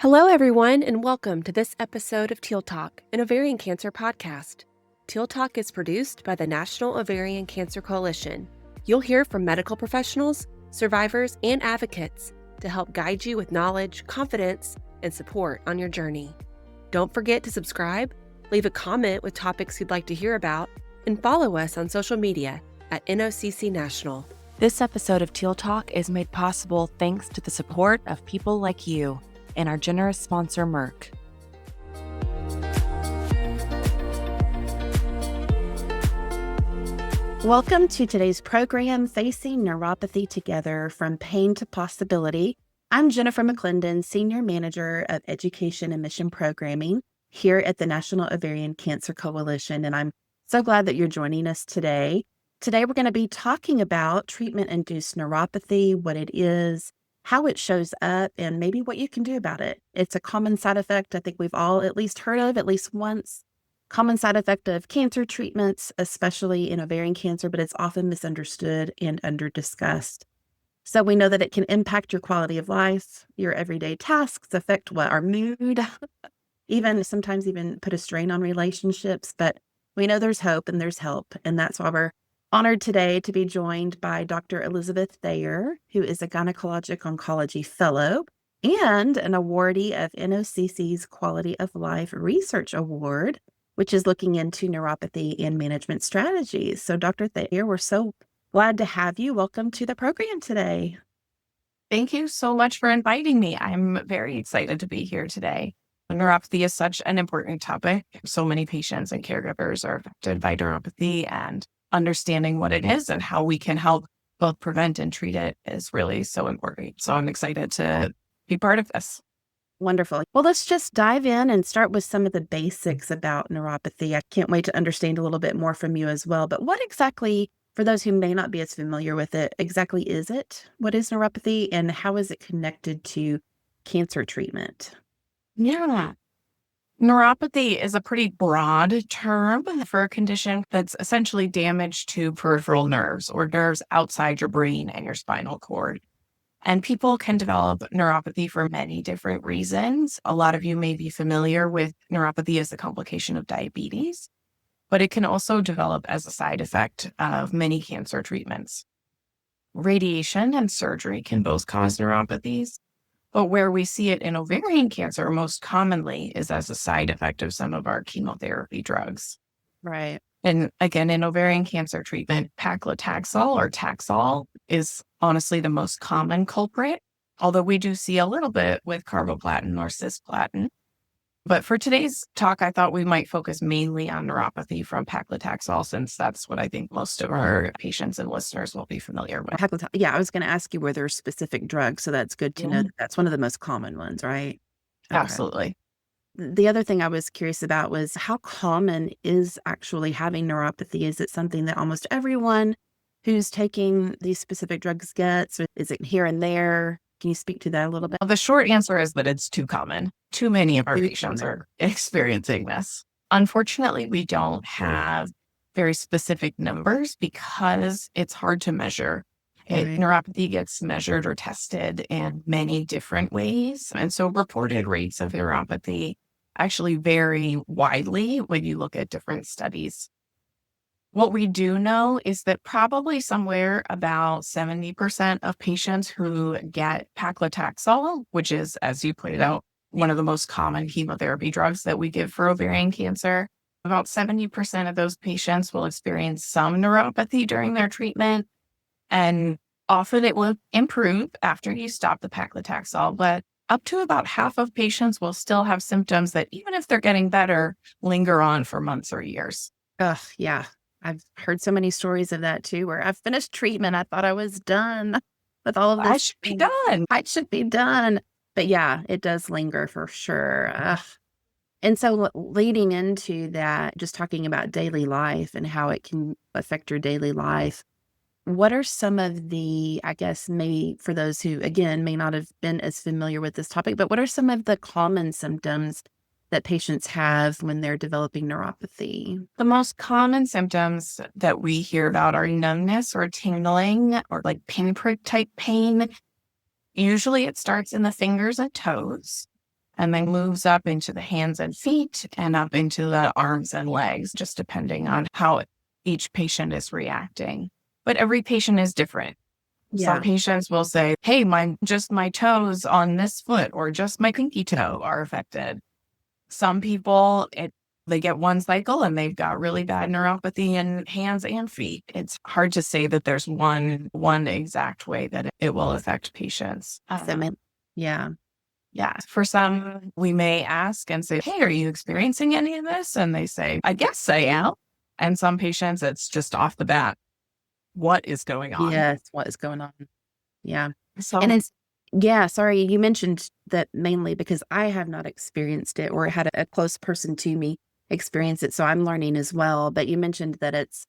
Hello, everyone, and welcome to this episode of Teal Talk, an ovarian cancer podcast. Teal Talk is produced by the National Ovarian Cancer Coalition. You'll hear from medical professionals, survivors, and advocates to help guide you with knowledge, confidence, and support on your journey. Don't forget to subscribe, leave a comment with topics you'd like to hear about, and follow us on social media at NOCC National. This episode of Teal Talk is made possible thanks to the support of people like you and our generous sponsor, Merck. Welcome to today's program, Facing Neuropathy Together from Pain to Possibility. I'm Jennifer McClendon, Senior Manager of Education and Mission Programming here at the National Ovarian Cancer Coalition, and I'm so glad that you're joining us today. Today, we're going to be talking about treatment-induced neuropathy, what it is, how it shows up, and maybe what you can do about it. It's a common side effect I think we've all at least heard of at least once. Common side effect of cancer treatments, especially in ovarian cancer, but it's often misunderstood and under-discussed. So we know that it can impact your quality of life, your everyday tasks, affect our mood, sometimes even put a strain on relationships. But we know there's hope and there's help, and that's why we're honored today to be joined by Dr. Elizabeth Thayer, who is a Gynecologic Oncology Fellow and an awardee of NOCC's Quality of Life Research Award, which is looking into neuropathy and management strategies. So Dr. Thayer, we're so glad to have you. Welcome to the program today. Thank you so much for inviting me. I'm very excited to be here today. Neuropathy is such an important topic. So many patients and caregivers are affected by neuropathy, and understanding what it is and how we can help both prevent and treat it is really so important. So I'm excited to be part of this. Wonderful. Well, let's just dive in and start with some of the basics about neuropathy. I can't wait to understand a little bit more from you as well. But what exactly, for those who may not be as familiar with it, exactly is it? What is neuropathy and how is it connected to cancer treatment? Yeah. Neuropathy is a pretty broad term for a condition that's essentially damage to peripheral nerves or nerves outside your brain and your spinal cord. And people can develop neuropathy for many different reasons. A lot of you may be familiar with neuropathy as a complication of diabetes, but it can also develop as a side effect of many cancer treatments. Radiation and surgery can both cause neuropathies. But where we see it in ovarian cancer most commonly is as a side effect of some of our chemotherapy drugs. Right. And again, in ovarian cancer treatment, paclitaxel or Taxol is honestly the most common culprit, although we do see a little bit with carboplatin or cisplatin. But for today's talk, I thought we might focus mainly on neuropathy from paclitaxel, since that's what I think most of our patients and listeners will be familiar with. Yeah, I was going to ask you were there specific drugs, so that's good to know that that's one of the most common ones, right? Okay. Absolutely. The other thing I was curious about was how common is actually having neuropathy? Is it something that almost everyone who's taking these specific drugs gets, or is it here and there? Can you speak to that a little bit? Well, the short answer is that it's too common. Too many of our patients are experiencing this. Unfortunately, we don't have very specific numbers because it's hard to measure. Neuropathy gets measured or tested in many different ways. And so reported rates of neuropathy actually vary widely when you look at different studies. What we do know is that probably somewhere about 70% of patients who get paclitaxel, which is, as you pointed out, one of the most common chemotherapy drugs that we give for ovarian cancer, about 70% of those patients will experience some neuropathy during their treatment. And often it will improve after you stop the paclitaxel, but up to about half of patients will still have symptoms that, even if they're getting better, linger on for months or years. Yeah. I've heard so many stories of that too, where I've finished treatment. I thought I was done with all of this. I should be done. But yeah, it does linger for sure. And so leading into that, just talking about daily life and how it can affect your daily life, what are some of the, I guess, maybe for those who, again, may not have been as familiar with this topic, but what are some of the common symptoms that patients have when they're developing neuropathy? The most common symptoms that we hear about are numbness or tingling or like pinprick type pain. Usually it starts in the fingers and toes. and then moves up into the hands and feet and up into the arms and legs, just depending on how each patient is reacting. But every patient is different. Some patients will say, hey, just my toes on this foot or just my pinky toe are affected. Some people, they get one cycle and they've got really bad neuropathy in hands and feet. It's hard to say that there's one exact way that it will affect patients. Yeah. For some, we may ask and say, hey, are you experiencing any of this? And they say, I guess I am. And some patients, it's just off the bat. What is going on? Yes, what is going on? Yeah. So, And sorry, you mentioned that mainly because I have not experienced it or had a close person to me experience it. So I'm learning as well. But you mentioned that it's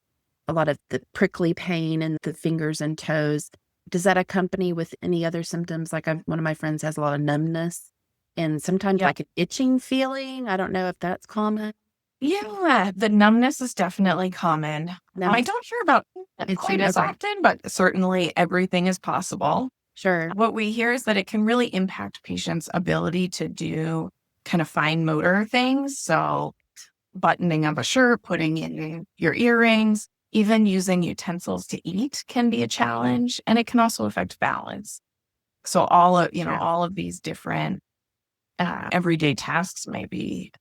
a lot of the prickly pain in the fingers and toes. Does that accompany with any other symptoms? Like one of my friends has a lot of numbness and sometimes like an itching feeling. I don't know if that's common. yeah, the numbness is definitely common. I don't hear about it quite as often, but certainly everything is possible. Sure. What we hear is that it can really impact patients' ability to do kind of fine motor things. So buttoning up a shirt, putting in your earrings, even using utensils to eat can be a challenge. And it can also affect balance. So all of these different everyday tasks may be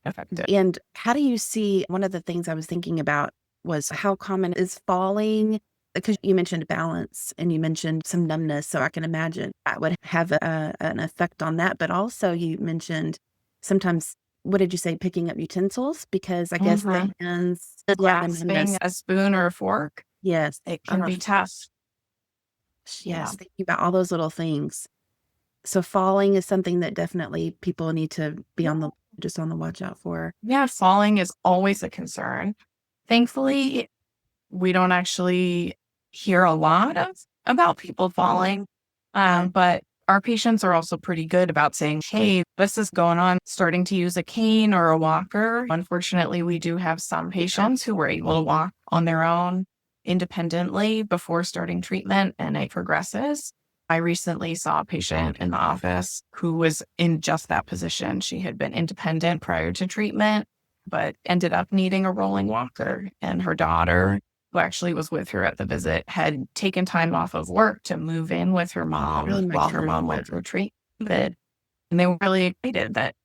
affected. And how do you see, one of the things I was thinking about was how common is falling? Because you mentioned balance and you mentioned some numbness. So I can imagine that would have an effect on that. But also you mentioned sometimes, what did you say, picking up utensils? Because I guess the hands, grasping a spoon or a fork. Yes. It can be tough. Yes. Thinking about all those little things. So falling is something that definitely people need to be on the watch out for. Yeah, falling is always a concern. Thankfully, we don't actually hear a lot about people falling, but our patients are also pretty good about saying, hey, this is going on, starting to use a cane or a walker. Unfortunately, we do have some patients who were able to walk on their own independently before starting treatment, and it progresses. I recently saw a patient in the office who was in just that position. She had been independent prior to treatment, but ended up needing a rolling walker. And her daughter, who actually was with her at the visit, had taken time off of work to move in with her mom while her mom went through treatment. And they were really excited that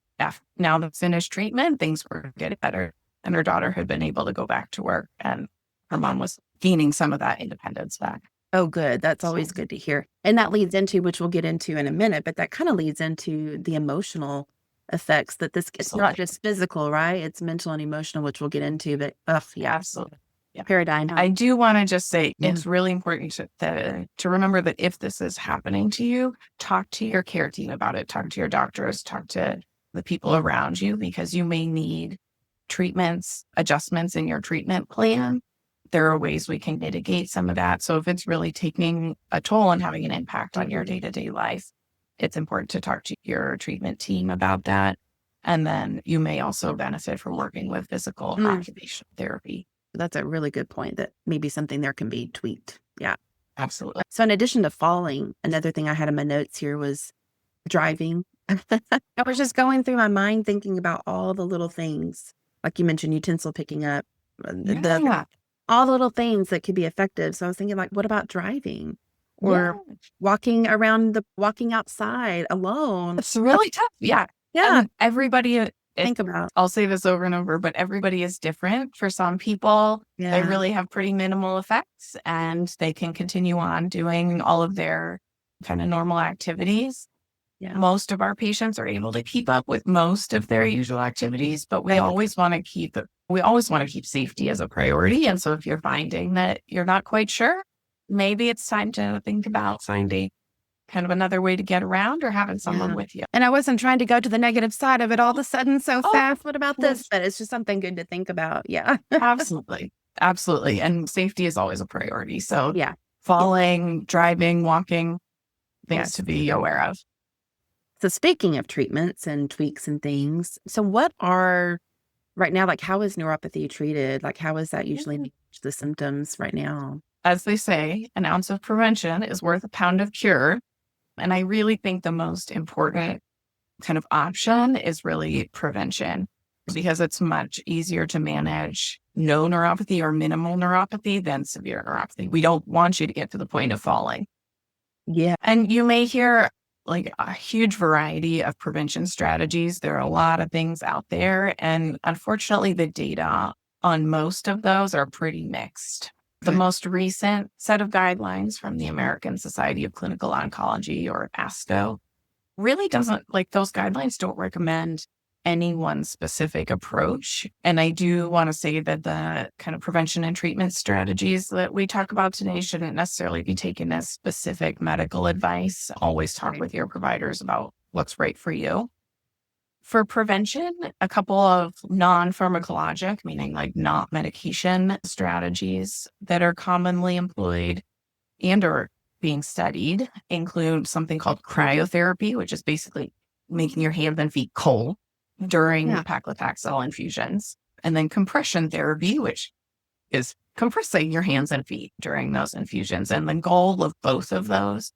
now the finished treatment, things were getting better. And her daughter had been able to go back to work, and her mom was gaining some of that independence back. Oh, good. That's always good to hear. And that leads into, which we'll get into in a minute, but that kind of leads into the emotional effects that it's not just physical, right? It's mental and emotional, which we'll get into, but absolutely. Yeah. Paradigm. I do want to just say it's really important to remember that if this is happening to you, talk to your care team about it, talk to your doctors, talk to the people around you, because you may need treatments, adjustments in your treatment plan. There are ways we can mitigate some of that. So if it's really taking a toll and having an impact on your day-to-day life, it's important to talk to your treatment team about that. And then you may also benefit from working with physical occupational therapy. That's a really good point, that maybe something there can be tweaked. Yeah, absolutely. So in addition to falling, another thing I had in my notes here was driving. I was just going through my mind thinking about all the little things, like you mentioned, utensil picking up, all the little things that could be effective. So I was thinking, like, what about driving or walking outside alone? It's really tough. Yeah. And everybody, think about. I'll say this over and over, but everybody is different. For some people, they really have pretty minimal effects and they can continue on doing all of their kind of normal activities. Yeah. Most of our patients are able to keep up with most of their usual activities, but we always want to keep safety as a priority. And so if you're finding that you're not quite sure, maybe it's time to think about finding kind of another way to get around or having someone with you. And I wasn't trying to go to the negative side of it all of a sudden so fast. What about this? But it's just something good to think about. Yeah. Absolutely. Absolutely. And safety is always a priority. So falling, driving, walking, things to be aware of. So speaking of treatments and tweaks and things, so what are right now, like, how is neuropathy treated? Like, how is that usually managed, the symptoms right now? As they say, an ounce of prevention is worth a pound of cure. And I really think the most important kind of option is really prevention, because it's much easier to manage no neuropathy or minimal neuropathy than severe neuropathy. We don't want you to get to the point of falling. Yeah. And you may hear like a huge variety of prevention strategies. There are a lot of things out there. And unfortunately, the data on most of those are pretty mixed. The most recent set of guidelines from the American Society of Clinical Oncology, or ASCO, really doesn't, like, those guidelines don't recommend any one specific approach. And I do want to say that the kind of prevention and treatment strategies that we talk about today shouldn't necessarily be taken as specific medical advice. Always talk with your providers about what's right for you. For prevention, a couple of non-pharmacologic, meaning like not medication strategies that are commonly employed and are being studied include something called cryotherapy, which is basically making your hands and feet cold during paclitaxel infusions, and then compression therapy, which is compressing your hands and feet during those infusions. And the goal of both of those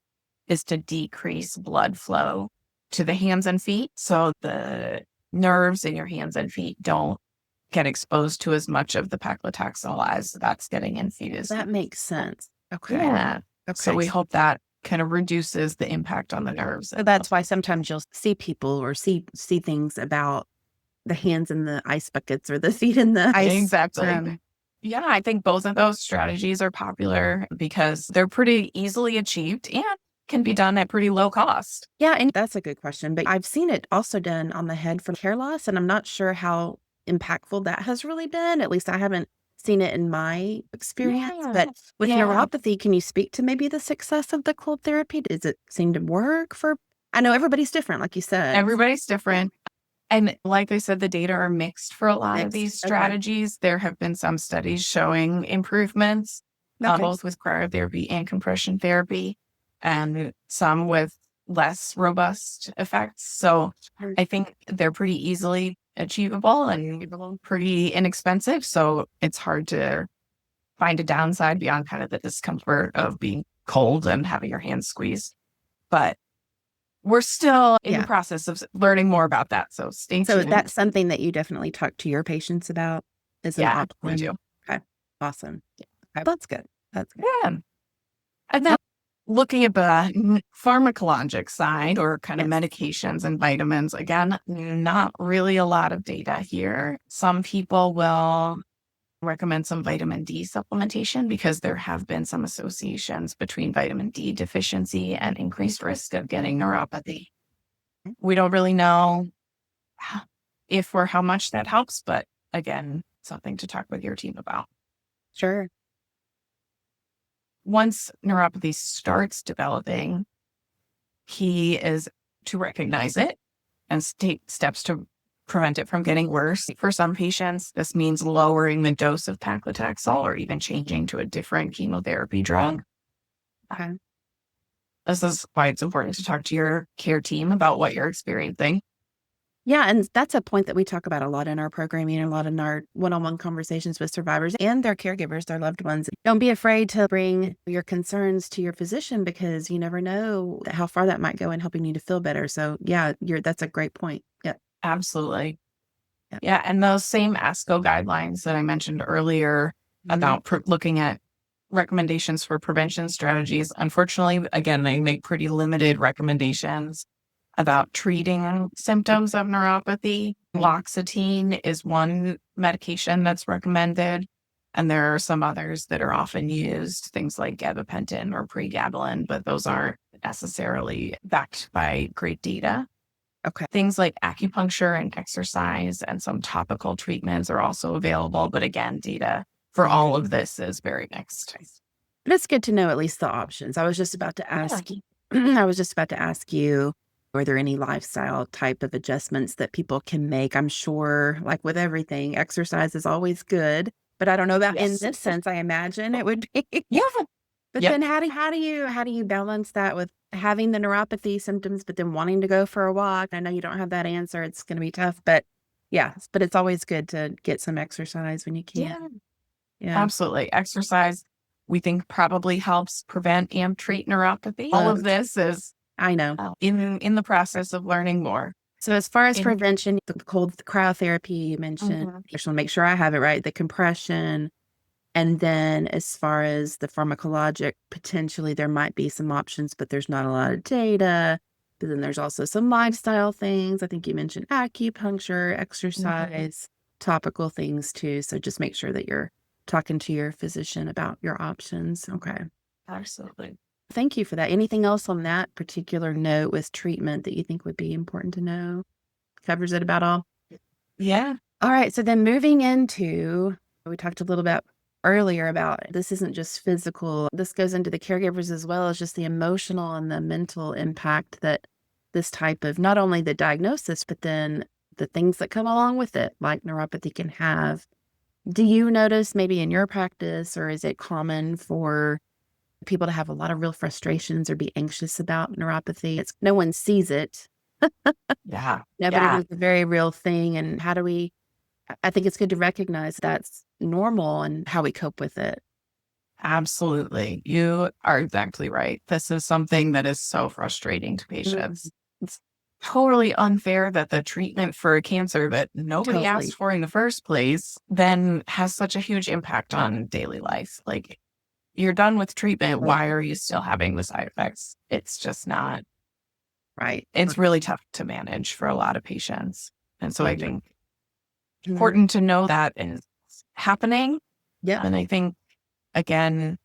is to decrease blood flow to the hands and feet, so the nerves in your hands and feet don't get exposed to as much of the paclitaxel as that's getting infused. That makes sense. Okay. Yeah. Okay. So we hope that kind of reduces the impact on the nerves. So that's why sometimes you'll see people or see things about the hands in the ice buckets or the feet in the ice. Exactly. Yeah, I think both of those strategies are popular because they're pretty easily achieved and can be done at pretty low cost. Yeah, and that's a good question. But I've seen it also done on the head for hair loss, and I'm not sure how impactful that has really been. At least I haven't seen it in my experience. Yeah. But with neuropathy, can you speak to maybe the success of the cold therapy? Does it seem to work for? I know everybody's different, like you said. Everybody's different. And like I said, the data are mixed for a lot of these strategies. There have been some studies showing improvements, both with cryotherapy and compression therapy, and some with less robust effects. So I think they're pretty easily achievable and pretty inexpensive. So it's hard to find a downside beyond kind of the discomfort of being cold and having your hands squeezed. But we're still in the process of learning more about that. So stay tuned. So that's something that you definitely talk to your patients about as an option. We do. Okay. Awesome. Okay. That's good. That's good. Yeah. And then looking at the pharmacologic side, or kind of medications and vitamins, again, not really a lot of data here. Some people will recommend some vitamin D supplementation because there have been some associations between vitamin D deficiency and increased risk of getting neuropathy. We don't really know if or how much that helps, but again, something to talk with your team about. Sure. Once neuropathy starts developing, key is to recognize it and take steps to prevent it from getting worse. For some patients, this means lowering the dose of paclitaxel or even changing to a different chemotherapy drug. Okay. This is why it's important to talk to your care team about what you're experiencing. Yeah, and that's a point that we talk about a lot in our programming and a lot in our one-on-one conversations with survivors and their caregivers, their loved ones. Don't be afraid to bring your concerns to your physician, because you never know how far that might go in helping you to feel better. So yeah, that's a great point. Yeah. Absolutely. Yeah. And those same ASCO guidelines that I mentioned earlier about looking at recommendations for prevention strategies, unfortunately, again, they make pretty limited recommendations about treating symptoms of neuropathy. Loxetine is one medication that's recommended, and there are some others that are often used, things like gabapentin or pregabalin, but those aren't necessarily backed by great data. Okay. Things like acupuncture and exercise and some topical treatments are also available, but again, data for all of this is very mixed. But it's good to know at least the options. I was just about to ask you, are there any lifestyle type of adjustments that people can make? I'm sure, like with everything, exercise is always good, but I don't know about in this sense. I imagine it would be. Yeah. But then how do you balance that with having the neuropathy symptoms, but then wanting to go for a walk? I know you don't have that answer. It's going to be tough, but but it's always good to get some exercise when you can. Yeah. Absolutely. Exercise, we think, probably helps prevent and treat neuropathy. All of this is, I know, in the process of learning more. So as far as In- prevention, the cold cryotherapy you mentioned, I just want to make sure I have it right, the compression. And then as far as the pharmacologic, potentially there might be some options, but there's not a lot of data. But then there's also some lifestyle things. I think you mentioned acupuncture, exercise, topical things too. So just make sure that you're talking to your physician about your options. Okay. Absolutely. Thank you for that. Anything else on that particular note with treatment that you think would be important to know? Covers it about all? Yeah. All right. So then moving into, we talked a little bit earlier about this isn't just physical. This goes into the caregivers as well as just the emotional and the mental impact that this type of not only the diagnosis, but then the things that come along with it, like neuropathy can have. Do you notice maybe in your practice, or is it common for people to have a lot of real frustrations or be anxious about neuropathy? It's no one sees it. Yeah. No, but it is a very real thing. And how do we, I think it's good to recognize that's normal and how we cope with it. Absolutely. You are exactly right. This is something that is so frustrating to patients. It's totally unfair that the treatment for a cancer that nobody Totally. asked for in the first place then has such a huge impact on daily life. Like, you're done with treatment. Why are you still having the side effects? It's just not Right. It's really tough to manage for a lot of patients. And so I think Mhm. important to know that is happening. Yep. And I think, again,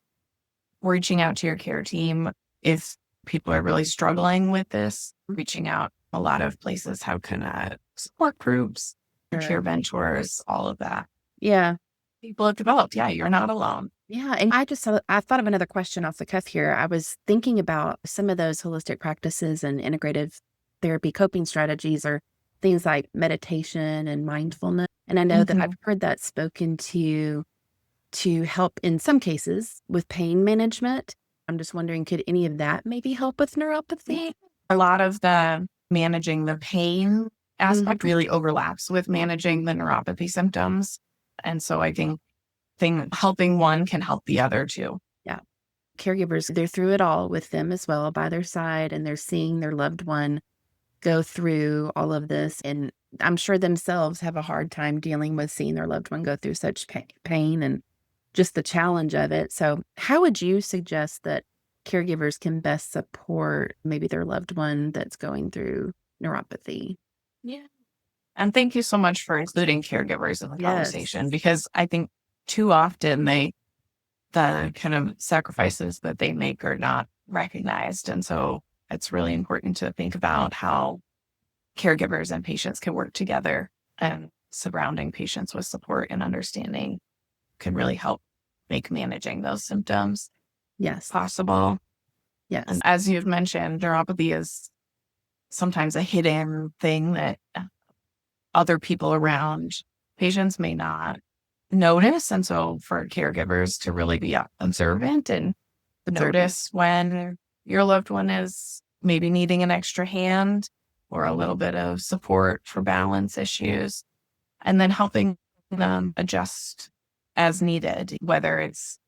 reaching out to your care team if people are really struggling with this, reaching out a lot of places, how can support groups, Sure. care mentors, all of that. Yeah. People have developed. Yeah, you're not alone. Yeah. And I thought of another question off the cuff here. I was thinking about some of those holistic practices and integrative therapy coping strategies or things like meditation and mindfulness. And I know that I've heard that spoken to help in some cases with pain management. I'm just wondering, could any of that maybe help with neuropathy? A lot of the managing the pain aspect really overlaps with managing the neuropathy symptoms. And so I think helping one can help the other too. Yeah. Caregivers, they're through it all with them as well by their side, and they're seeing their loved one go through all of this. And I'm sure themselves have a hard time dealing with seeing their loved one go through such pain and just the challenge of it. So how would you suggest that caregivers can best support maybe their loved one that's going through neuropathy? Yeah. And thank you so much for including caregivers in the conversation, because I think too often the kind of sacrifices that they make are not recognized. And so it's really important to think about how caregivers and patients can work together, and surrounding patients with support and understanding can really help make managing those symptoms possible. Yes. And as you've mentioned, neuropathy is sometimes a hidden thing that other people around patients may not notice. And so for caregivers to really be observant and notice when your loved one is maybe needing an extra hand or a little bit of support for balance issues, and then helping them adjust as needed, whether it's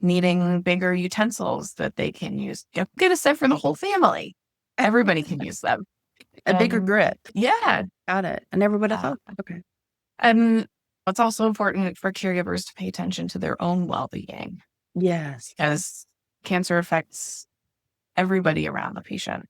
needing bigger utensils that they can use. Get a set for the whole family. Everybody can use them. A bigger grip. Yeah. Got it. I never would have thought. Okay. And it's also important for caregivers to pay attention to their own well-being. Yes. As cancer affects everybody around the patient.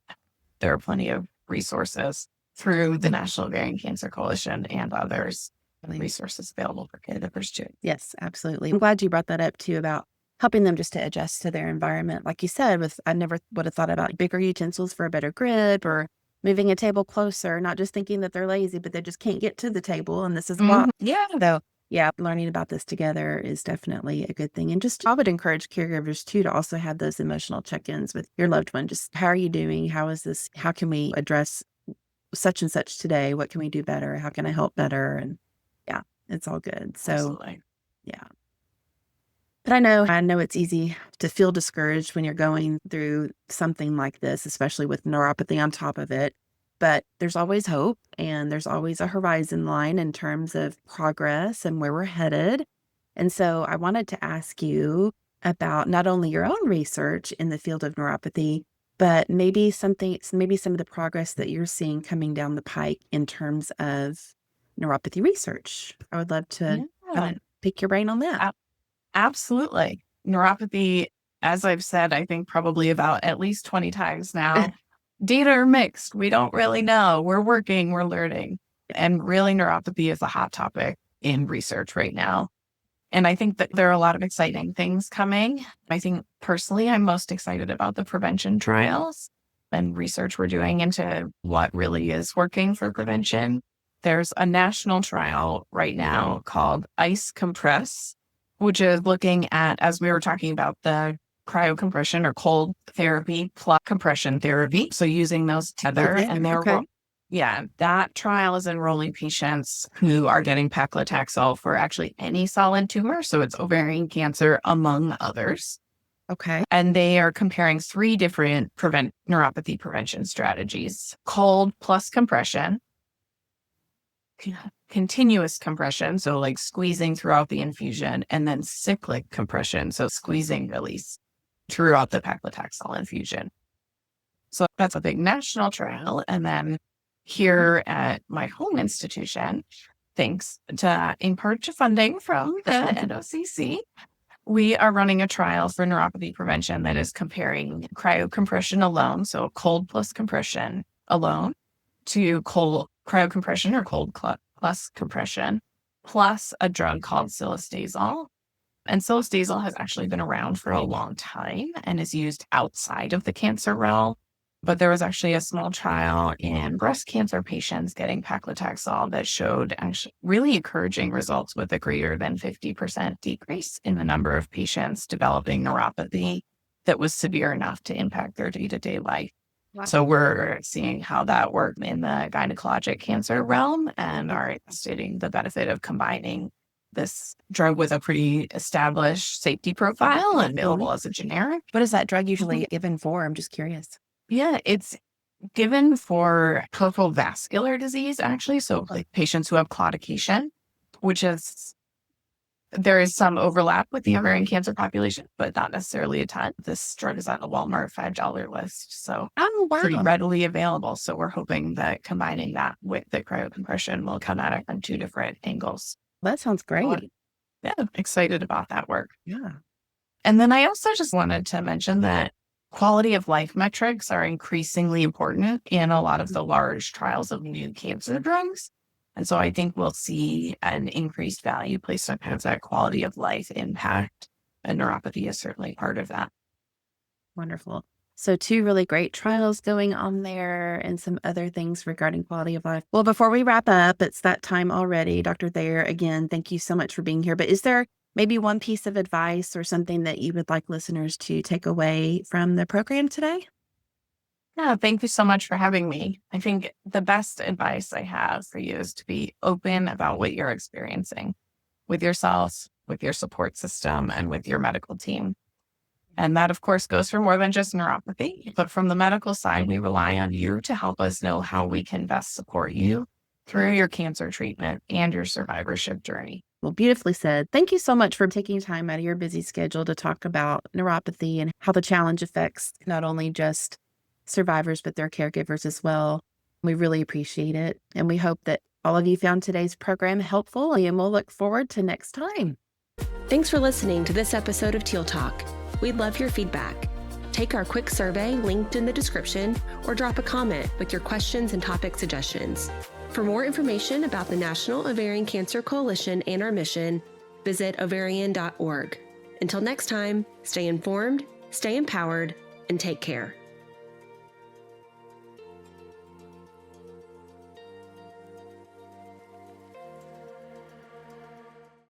There are plenty of resources through the National Ovarian Cancer Coalition and others, resources available for caregivers too. Yes, absolutely. I'm glad you brought that up too about helping them just to adjust to their environment. Like you said, I never would have thought about bigger utensils for a better grip or moving a table closer, not just thinking that they're lazy, but they just can't get to the table. And this is why. Yeah. Though, yeah, learning about this together is definitely a good thing. And just, I would encourage caregivers too, to also have those emotional check-ins with your loved one. Just, how are you doing? How is this? How can we address such and such today? What can we do better? How can I help better? And yeah, it's all good. So, absolutely. Yeah. But I know it's easy to feel discouraged when you're going through something like this, especially with neuropathy on top of it. But there's always hope, and there's always a horizon line in terms of progress and where we're headed. And so I wanted to ask you about not only your own research in the field of neuropathy, but maybe some of the progress that you're seeing coming down the pike in terms of neuropathy research. I would love to pick your brain on that. Absolutely. Neuropathy, as I've said, I think probably about at least 20 times now, data are mixed. We don't really know. We're working, we're learning. And really, neuropathy is a hot topic in research right now. And I think that there are a lot of exciting things coming. I think personally, I'm most excited about the prevention trials and research we're doing into what really is working for prevention. There's a national trial right now called ICE Compress, which is looking at, as we were talking about, the cryocompression or cold therapy plus compression therapy. So using those together, and that trial is enrolling patients who are getting paclitaxel for actually any solid tumor. So it's ovarian cancer, among others. Okay. And they are comparing 3 different neuropathy prevention strategies: cold plus compression, continuous compression, so like squeezing throughout the infusion, and then cyclic compression, so squeezing release throughout the paclitaxel infusion. So that's a big national trial. And then here at my home institution, thanks in part to funding from the NOCC, we are running a trial for neuropathy prevention that is comparing cryocompression alone, so cold plus compression alone, to cold cryocompression or cold plus compression, plus a drug called cilostazol. And cilostazol has actually been around for a long time and is used outside of the cancer realm. But there was actually a small trial in breast cancer patients getting paclitaxel that showed actually really encouraging results with a greater than 50% decrease in the number of patients developing neuropathy that was severe enough to impact their day-to-day life. Wow. So we're seeing how that worked in the gynecologic cancer realm and are studying the benefit of combining this drug with a pretty established safety profile and available as a generic. What is that drug usually given for? I'm just curious. Yeah, it's given for peripheral vascular disease, actually. So like patients who have claudication, there is some overlap with the ovarian cancer population, but not necessarily a ton. This drug is on the Walmart $5 list, so pretty readily available. So we're hoping that combining that with the cryocompression will come at it from 2 different angles. That sounds great. Yeah, I'm excited about that work. Yeah. And then I also just wanted to mention that quality of life metrics are increasingly important in a lot of the large trials of new cancer drugs. And so I think we'll see an increased value placed on kind of that quality of life impact, and neuropathy is certainly part of that. Wonderful. So 2 really great trials going on there and some other things regarding quality of life. Well, before we wrap up, it's that time already. Dr. Thayer, again, thank you so much for being here. But is there maybe one piece of advice or something that you would like listeners to take away from the program today? Yeah, thank you so much for having me. I think the best advice I have for you is to be open about what you're experiencing with yourself, with your support system, and with your medical team. And that, of course, goes for more than just neuropathy. But from the medical side, we rely on you to help us know how we can best support you through your cancer treatment and your survivorship journey. Well, beautifully said. Thank you so much for taking time out of your busy schedule to talk about neuropathy and how the challenge affects not only just survivors, but their caregivers as well. We really appreciate it. And we hope that all of you found today's program helpful, and we'll look forward to next time. Thanks for listening to this episode of Teal Talk. We'd love your feedback. Take our quick survey linked in the description or drop a comment with your questions and topic suggestions. For more information about the National Ovarian Cancer Coalition and our mission, visit ovarian.org. Until next time, stay informed, stay empowered, and take care.